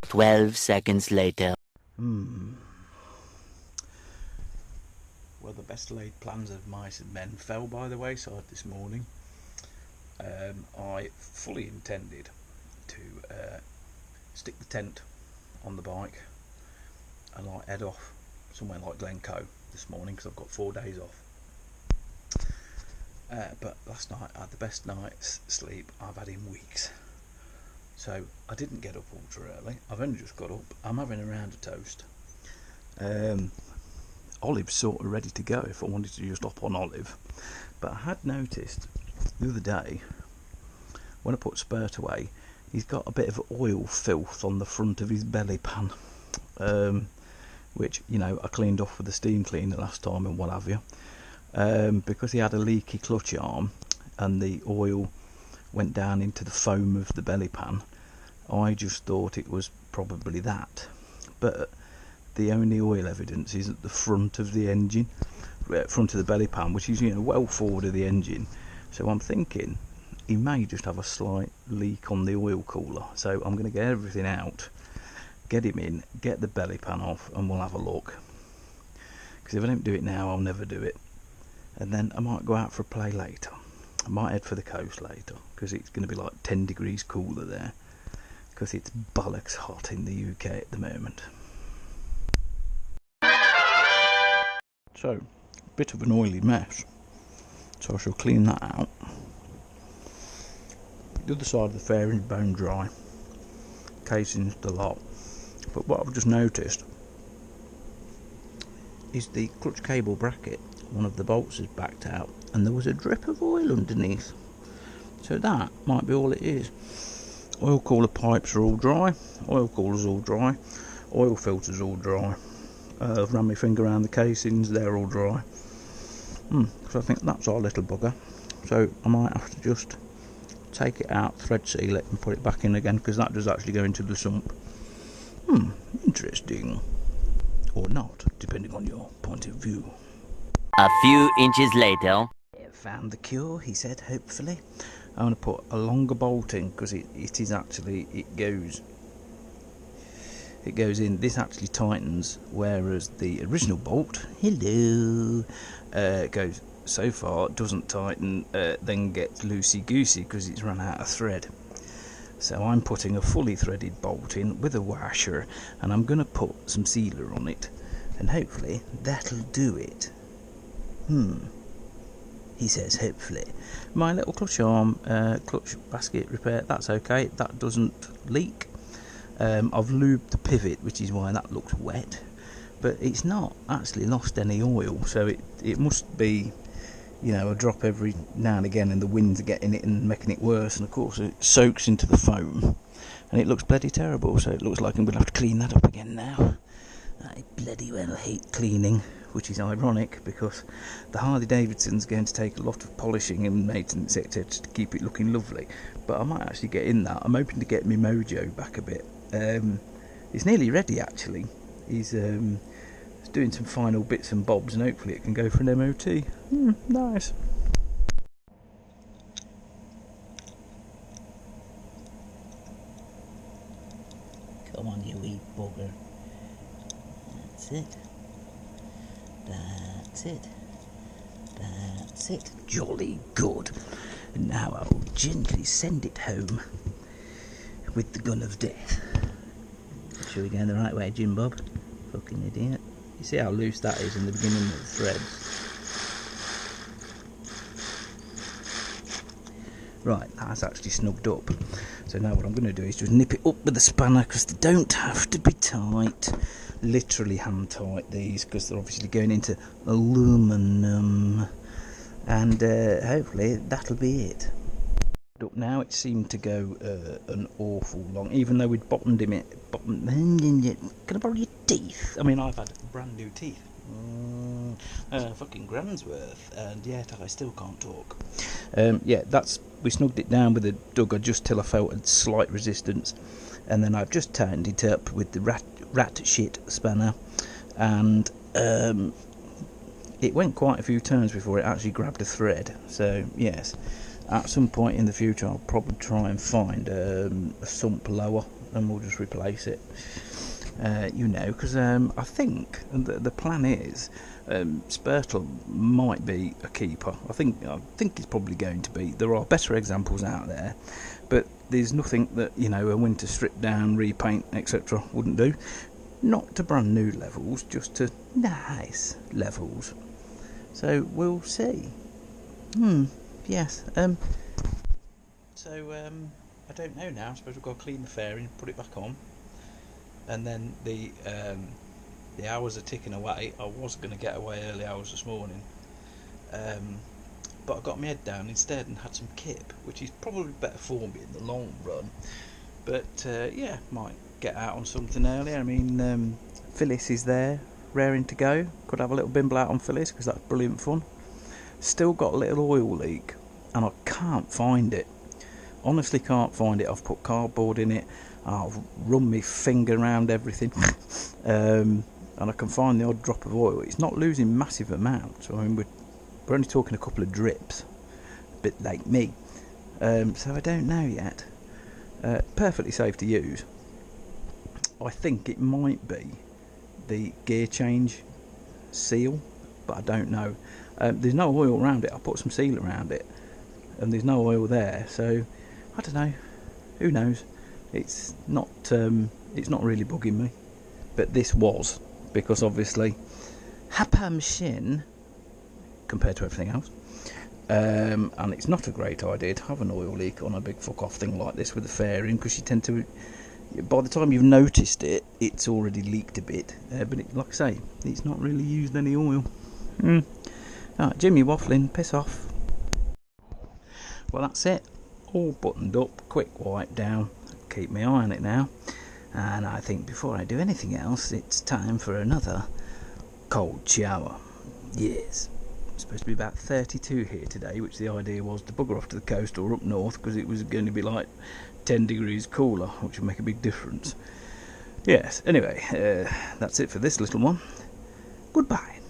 12 seconds later. Well, the best laid plans of mice and men fell by the wayside this morning. I fully intended to stick the tent on the bike and head off somewhere like Glencoe this morning because I've got 4 days off. But last night I had the best night's sleep I've had in weeks. So I didn't get up ultra early. I've only just got up. I'm having a round of toast. Olive's sort of ready to go if I wanted to just hop on Olive. But I had noticed the other day when I put Spurt away, he's got a bit of oil filth on the front of his belly pan, which, you know, I cleaned off with a steam cleaner last time and what have you, because he had a leaky clutch arm and the oil went down into the foam of the belly pan. I just thought it was probably that, but the only oil evidence is at the front of the engine, front of the belly pan, which is, you know, well forward of the engine. So I'm thinking he may just have a slight leak on the oil cooler. So I'm going to get everything out, get him in, get the belly pan off, and we'll have a look. Because if I don't do it now, I'll never do it. And then I might go out for a play later. I might head for the coast later, because it's going to be like 10 degrees cooler there, because it's bollocks hot in the UK at the moment. So, bit of an oily mess, so I shall clean that out. The other side of the fairing's bone dry, casing's the lot, but what I've just noticed is the clutch cable bracket, one of the bolts is backed out and there was a drip of oil underneath, so that might be all it is. Oil cooler pipes are all dry, oil cooler's all dry, oil filter's all dry. I've run my finger around the casings, they're all dry. So I think that's our little bugger. So I might have to just take it out, thread seal it and put it back in again, because that does actually go into the sump. Interesting. Or not, depending on your point of view. A few inches later. Found the cure, he said, hopefully. I'm going to put a longer bolt in, because it is actually, it goes in, this actually tightens, whereas the original bolt, goes so far, doesn't tighten, then gets loosey-goosey because it's run out of thread. So I'm putting a fully threaded bolt in with a washer, and I'm going to put some sealer on it, and hopefully that'll do it. He says hopefully. My little clutch arm, clutch basket repair, that's okay, that doesn't leak. I've lubed the pivot, which is why that looks wet, but it's not actually lost any oil, so it must be, you know, a drop every now and again and the wind's getting it and making it worse, and of course it soaks into the foam and it looks bloody terrible, so it looks like I'm going to have to clean that up again now. I bloody well hate cleaning, which is ironic because the Harley Davidson's going to take a lot of polishing and maintenance, etc., to keep it looking lovely, but I might actually get in that. I'm hoping to get my mojo back a bit. It's nearly ready actually. He's doing some final bits and bobs and hopefully it can go for an MOT. Nice. Come on, you wee bugger. That's it. That's it. That's it. Jolly good. And now I'll gently send it home with the gun of death. Sure we're going the right way, Jim Bob? Fucking idiot. You see how loose that is in the beginning of the threads? Right, that's actually snugged up. So now what I'm going to do is just nip it up with a spanner, because they don't have to be tight. Literally hand tight these, because they're obviously going into aluminum. And hopefully that'll be it. Up now, it seemed to go an awful long, even though we'd bottomed him it. Can I borrow your teeth? I mean, I've had brand new teeth. Fucking grand's worth, and yet I still can't talk. Yeah, we snugged it down with a dugger just till I felt a slight resistance, and then I've just tightened it up with the rat shit spanner, and it went quite a few turns before it actually grabbed a thread. So yes, at some point in the future I'll probably try and find a sump lower, and we'll just replace it. You know, because I think the plan is Spurt might be a keeper. I think it's probably going to be. There are better examples out there, but there's nothing that, you know, a winter strip down, repaint, etc. wouldn't do. Not to brand new levels, just to nice levels. So we'll see. Yes. So I don't know now. I suppose we've got to clean the fairing, put it back on, and then the hours are ticking away. I was going to get away early hours this morning, but I got my head down instead and had some kip, which is probably better for me in the long run. But yeah, might get out on something earlier. I mean, Phyllis is there, raring to go. Could have a little bimble out on Phyllis because that's brilliant fun. Still got a little oil leak, and I can't find it. Honestly, can't find it. I've put cardboard in it. I've run my finger around everything, and I can find the odd drop of oil. It's not losing massive amounts. I mean, we're only talking a couple of drips, a bit like me. So I don't know yet. Perfectly safe to use. I think it might be the gear change seal, but I don't know. There's no oil around it. I put some seal around it, and there's no oil there. So I don't know. Who knows? It's not really bugging me. But this was, because obviously Hapa machine compared to everything else. And it's not a great idea to have an oil leak on a big fuck off thing like this with the fairing, because you tend to, by the time you've noticed it, it's already leaked a bit. But like I say, it's not really used any oil. Right, Jimmy waffling, piss off. Well, that's it. All buttoned up, quick wipe down. Keep my eye on it now. And I think before I do anything else, it's time for another cold shower. Yes. It's supposed to be about 32 here today, which the idea was to bugger off to the coast or up north, because it was going to be like 10 degrees cooler, which would make a big difference. Yes, anyway, that's it for this little one. Goodbye.